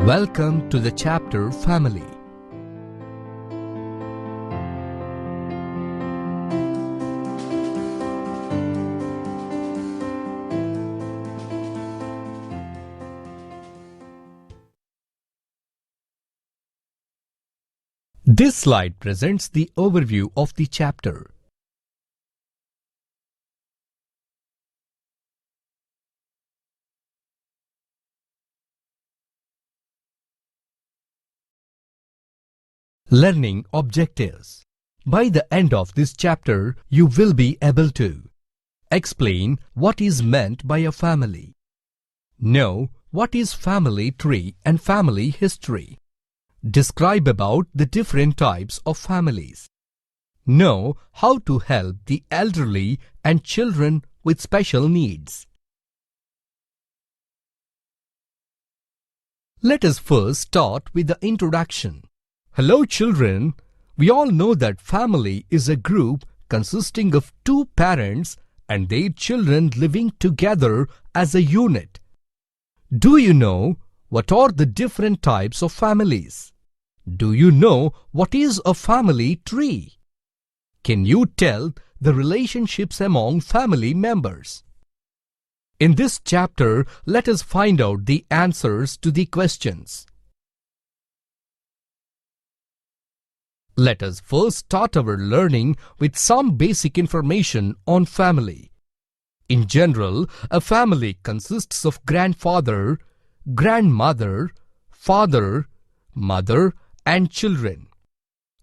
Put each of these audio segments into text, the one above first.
Welcome to the chapter Family. This slide presents the overview of the chapter. Learning objectives. By the end of this chapter, you will be able to explain what is meant by a family, know what is family tree and family history, describe about the different types of families, know how to help the elderly and children with special needs. Let us first start with the introduction. Hello children, we all know that family is a group consisting of two parents and their children living together as a unit. Do you know what are the different types of families? Do you know what is a family tree? Can you tell the relationships among family members? In this chapter, let us find out the answers to the questions. Let us first start our learning with some basic information on family. In general, a family consists of grandfather, grandmother, father, mother, and children.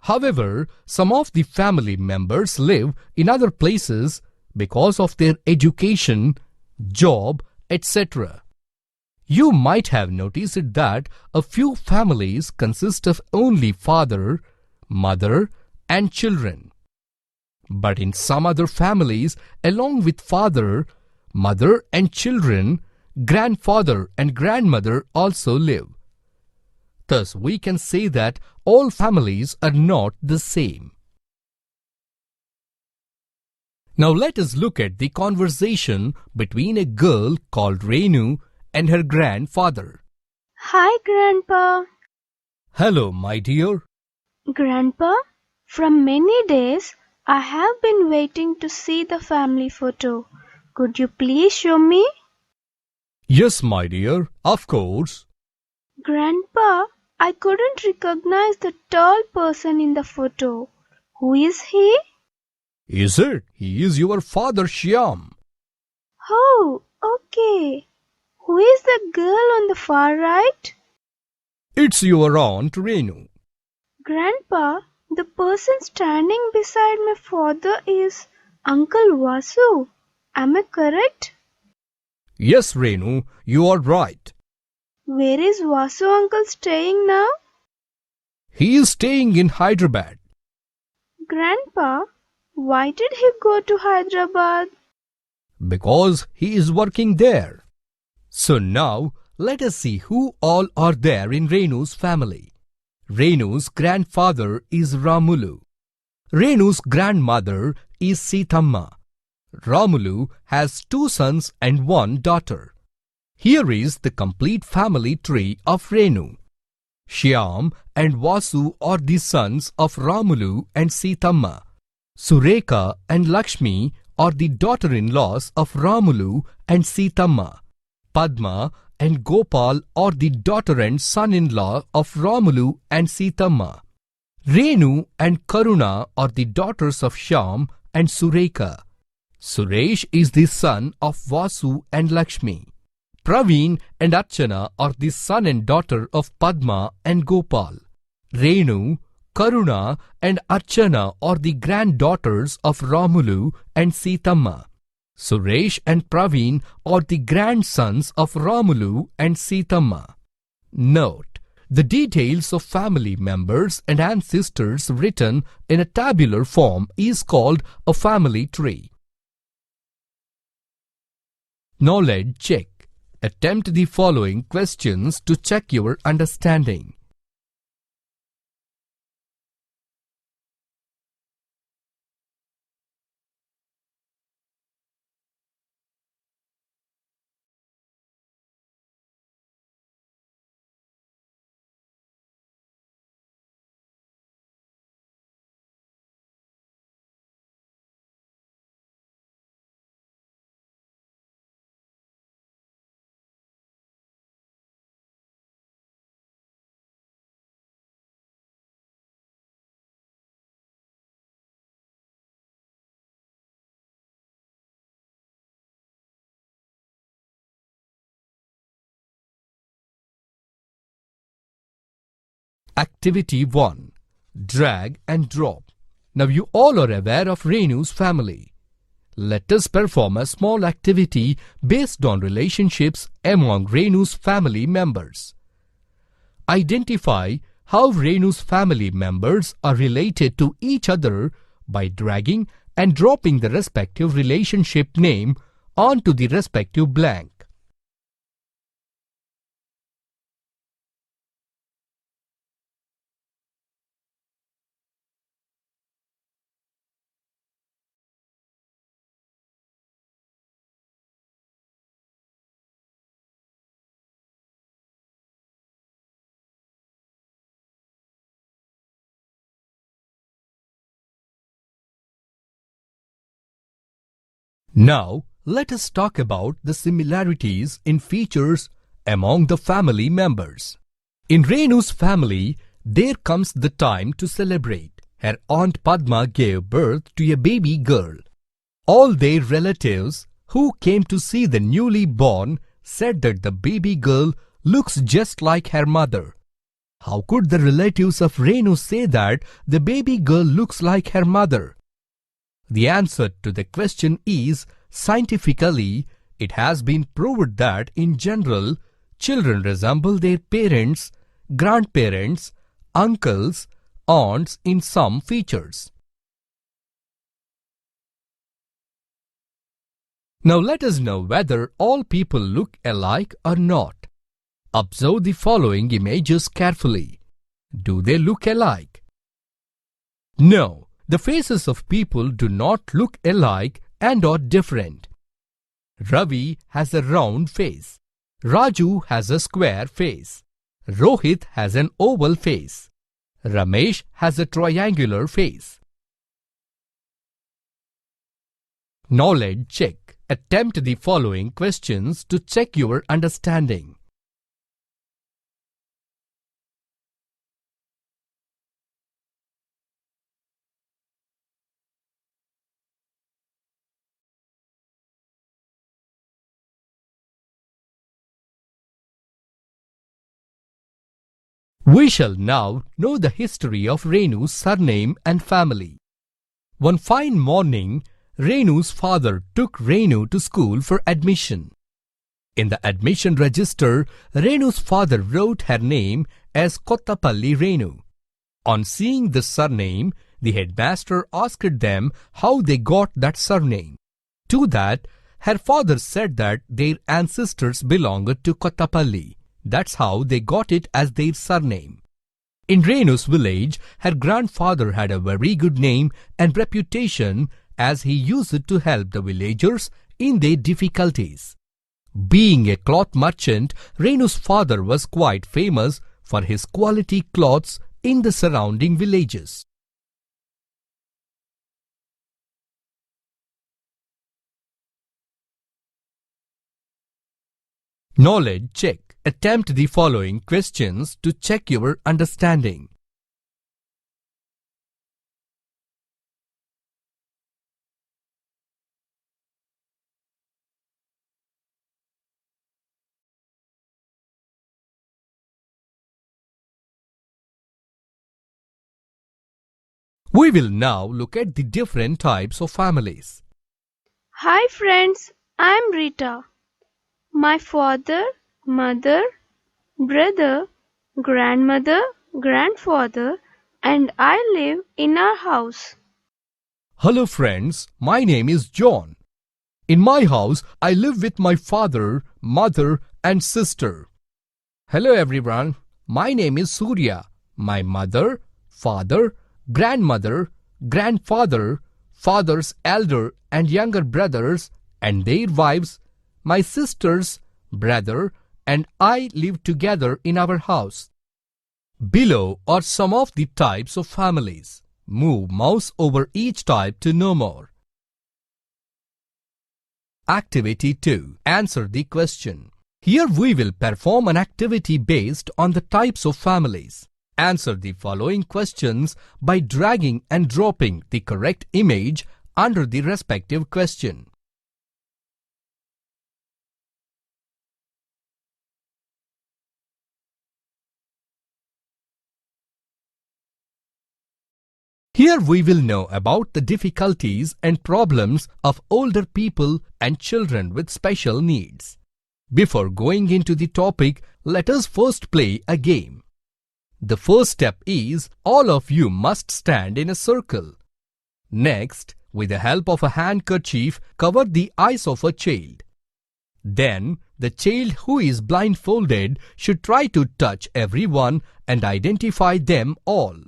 However, some of the family members live in other places because of their education, job, etc. You might have noticed that a few families consist of only father, mother, and children. But in some other families, along with father, mother, and children, grandfather and grandmother also live. Thus, we can say that all families are not the same. Now let us look at the conversation between a girl called Renu and her grandfather. Hi, Grandpa. Hello, my dear. Grandpa, from many days I have been waiting to see the family photo. Could you please show me? Yes, my dear, of course. Grandpa, I couldn't recognize the tall person in the photo. Who is he? Is it? He is your father, Shyam. Oh, okay. Who is the girl on the far right? It's your aunt, Renu. Grandpa, the person standing beside my father is Uncle Vasu. Am I correct? Yes, Renu, you are right. Where is Vasu uncle staying now? He is staying in Hyderabad. Grandpa, why did he go to Hyderabad? Because he is working there. So now, let us see who all are there in Renu's family. Renu's grandfather is Ramulu. Renu's grandmother is Sithamma. Ramulu has two sons and one daughter. Here is the complete family tree of Renu. Shyam and Vasu are the sons of Ramulu and Sithamma. Sureka and Lakshmi are the daughter-in-laws of Ramulu and Sithamma. Padma and Gopal are the daughter and son-in-law of Ramulu and Sithamma. Renu and Karuna are the daughters of Shyam and Sureka. Suresh is the son of Vasu and Lakshmi. Praveen and Archana are the son and daughter of Padma and Gopal. Renu, Karuna and Archana are the granddaughters of Ramulu and Sithamma. Suresh and Praveen are the grandsons of Ramulu and Sithamma. Note: the details of family members and ancestors written in a tabular form is called a family tree. Knowledge check. Attempt the following questions to check your understanding. Activity 1. Drag and drop. Now you all are aware of Renu's family. Let us perform a small activity based on relationships among Renu's family members. Identify how Renu's family members are related to each other by dragging and dropping the respective relationship name onto the respective blank. Now, let us talk about the similarities in features among the family members. In Renu's family, there comes the time to celebrate. Her aunt Padma gave birth to a baby girl. All their relatives who came to see the newly born said that the baby girl looks just like her mother. How could the relatives of Renu say that the baby girl looks like her mother? The answer to the question is, scientifically, it has been proved that in general, children resemble their parents, grandparents, uncles, aunts in some features. Now let us know whether all people look alike or not. Observe the following images carefully. Do they look alike? No. The faces of people do not look alike and are different. Ravi has a round face. Raju has a square face. Rohit has an oval face. Ramesh has a triangular face. Knowledge check. Attempt the following questions to check your understanding. We shall now know the history of Renu's surname and family. One fine morning, Renu's father took Renu to school for admission. In the admission register, Renu's father wrote her name as Kottapalli Renu. On seeing the surname, the headmaster asked them how they got that surname. To that, her father said that their ancestors belonged to Kottapalli. That's how they got it as their surname. In Renu's village, her grandfather had a very good name and reputation as he used to help the villagers in their difficulties. Being a cloth merchant, Renu's father was quite famous for his quality cloths in the surrounding villages. Knowledge check. Attempt the following questions to check your understanding. We will now look at the different types of families. Hi friends, I'm Rita. My father, mother, brother, grandmother, grandfather, and I live in our house. Hello friends, my name is John. In my house, I live with my father, mother and sister. Hello everyone, my name is Surya. My mother, father, grandmother, grandfather, father's elder and younger brothers and their wives, my sisters, brother and I live together in our house. Below are some of the types of families. Move mouse over each type to know more. Activity 2. Answer the question. Here we will perform an activity based on the types of families. Answer the following questions by dragging and dropping the correct image under the respective question. Here we will know about the difficulties and problems of older people and children with special needs. Before going into the topic, let us first play a game. The first step is all of you must stand in a circle. Next, with the help of a handkerchief, cover the eyes of a child. Then, the child who is blindfolded should try to touch everyone and identify them all.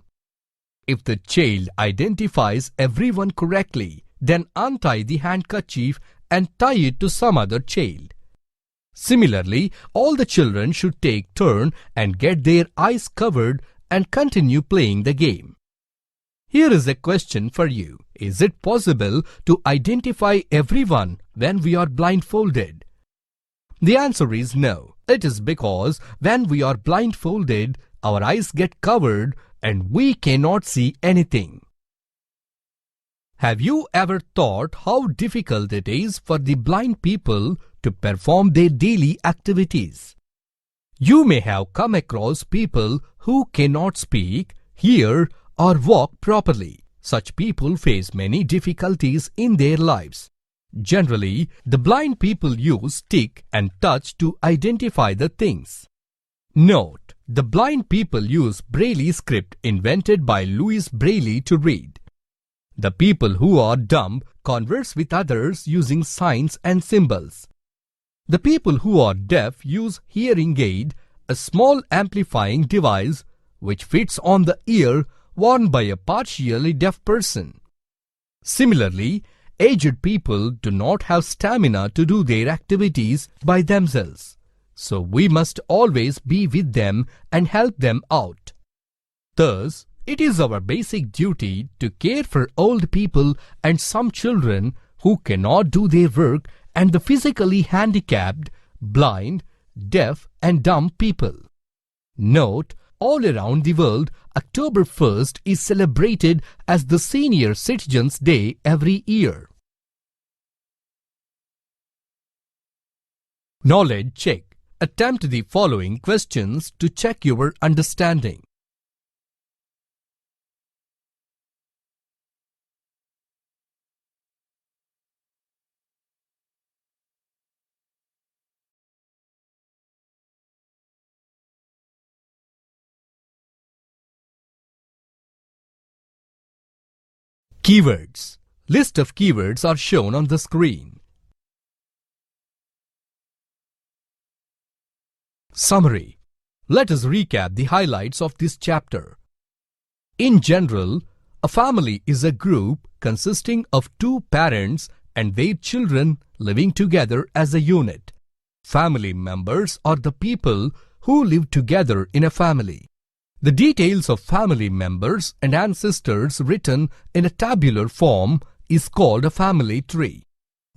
If the child identifies everyone correctly, then untie the handkerchief and tie it to some other child. Similarly, all the children should take turn and get their eyes covered and continue playing the game. Here is a question for you. Is it possible to identify everyone when we are blindfolded? The answer is no. It is because when we are blindfolded, our eyes get covered and we cannot see anything. Have you ever thought how difficult it is for the blind people to perform their daily activities? You may have come across people who cannot speak, hear, or walk properly. Such people face many difficulties in their lives. Generally, the blind people use stick and touch to identify the things. Note, the blind people use Braille script invented by Louis Braille to read. The people who are dumb converse with others using signs and symbols. The people who are deaf use hearing aid, a small amplifying device which fits on the ear worn by a partially deaf person. Similarly, aged people do not have stamina to do their activities by themselves, so we must always be with them and help them out. Thus, it is our basic duty to care for old people and some children who cannot do their work and the physically handicapped, blind, deaf and dumb people. Note, all around the world, October 1st is celebrated as the Senior Citizens Day every year. Knowledge check. Attempt the following questions to check your understanding. Keywords. List of keywords are shown on the screen. Summary. Let us recap the highlights of this chapter. In general, a family is a group consisting of two parents and their children living together as a unit. Family members are the people who live together in a family. The details of family members and ancestors written in a tabular form is called a family tree.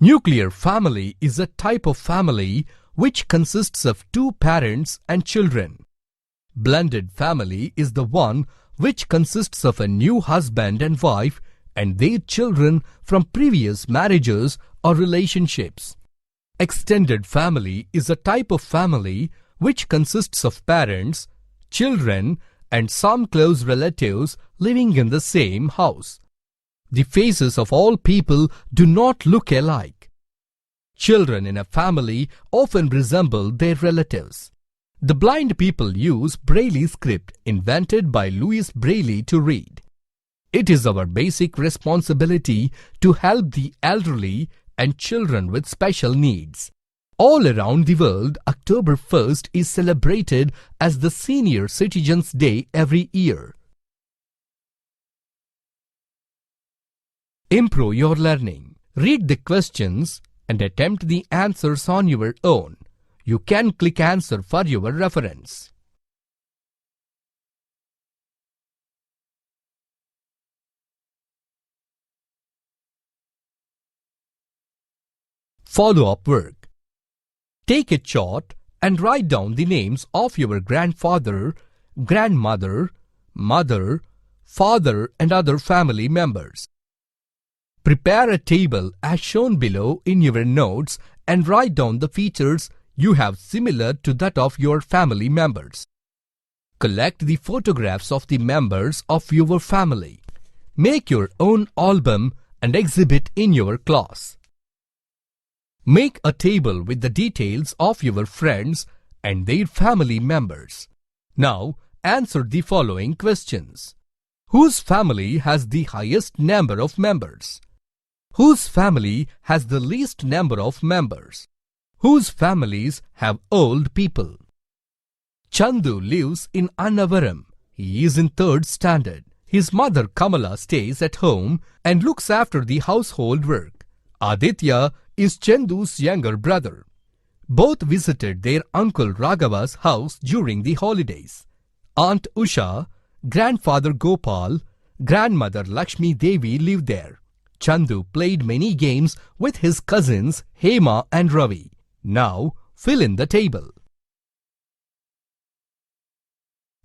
Nuclear family is a type of family which consists of two parents and children. Blended family is the one which consists of a new husband and wife and their children from previous marriages or relationships. Extended family is a type of family which consists of parents, children, and some close relatives living in the same house. The faces of all people do not look alike. Children in a family often resemble their relatives. The blind people use Braille script invented by Louis Braille to read. It is our basic responsibility to help the elderly and children with special needs. All around the world, October 1st is celebrated as the Senior Citizens Day every year. Improve your learning. Read the questions and attempt the answers on your own. You can click answer for your reference. Follow-up work. Take a chart and write down the names of your grandfather, grandmother, mother, father and other family members. Prepare a table as shown below in your notes and write down the features you have similar to that of your family members. Collect the photographs of the members of your family. Make your own album and exhibit in your class. Make a table with the details of your friends and their family members. Now, answer the following questions. Whose family has the highest number of members? Whose family has the least number of members? Whose families have old people? Chandu lives in Annavaram. He is in 3rd standard. His mother Kamala stays at home and looks after the household work. Aditya is Chandu's younger brother. Both visited their uncle Raghava's house during the holidays. Aunt Usha, grandfather Gopal, grandmother Lakshmi Devi lived there. Chandu played many games with his cousins Hema and Ravi. Now, fill in the table.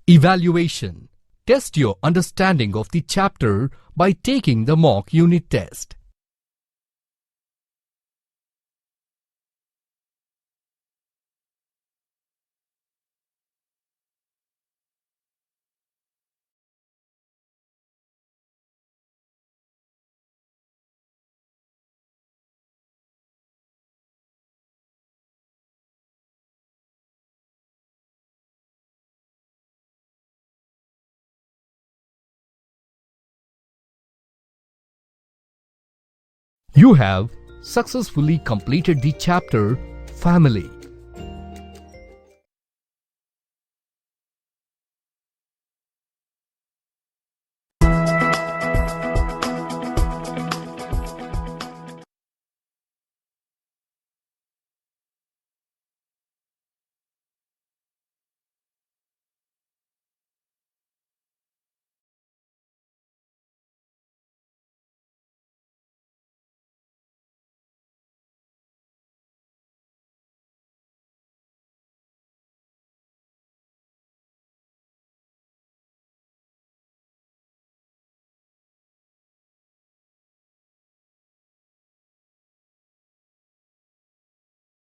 Evaluation. Test your understanding of the chapter by taking the mock unit test. You have successfully completed the chapter Family.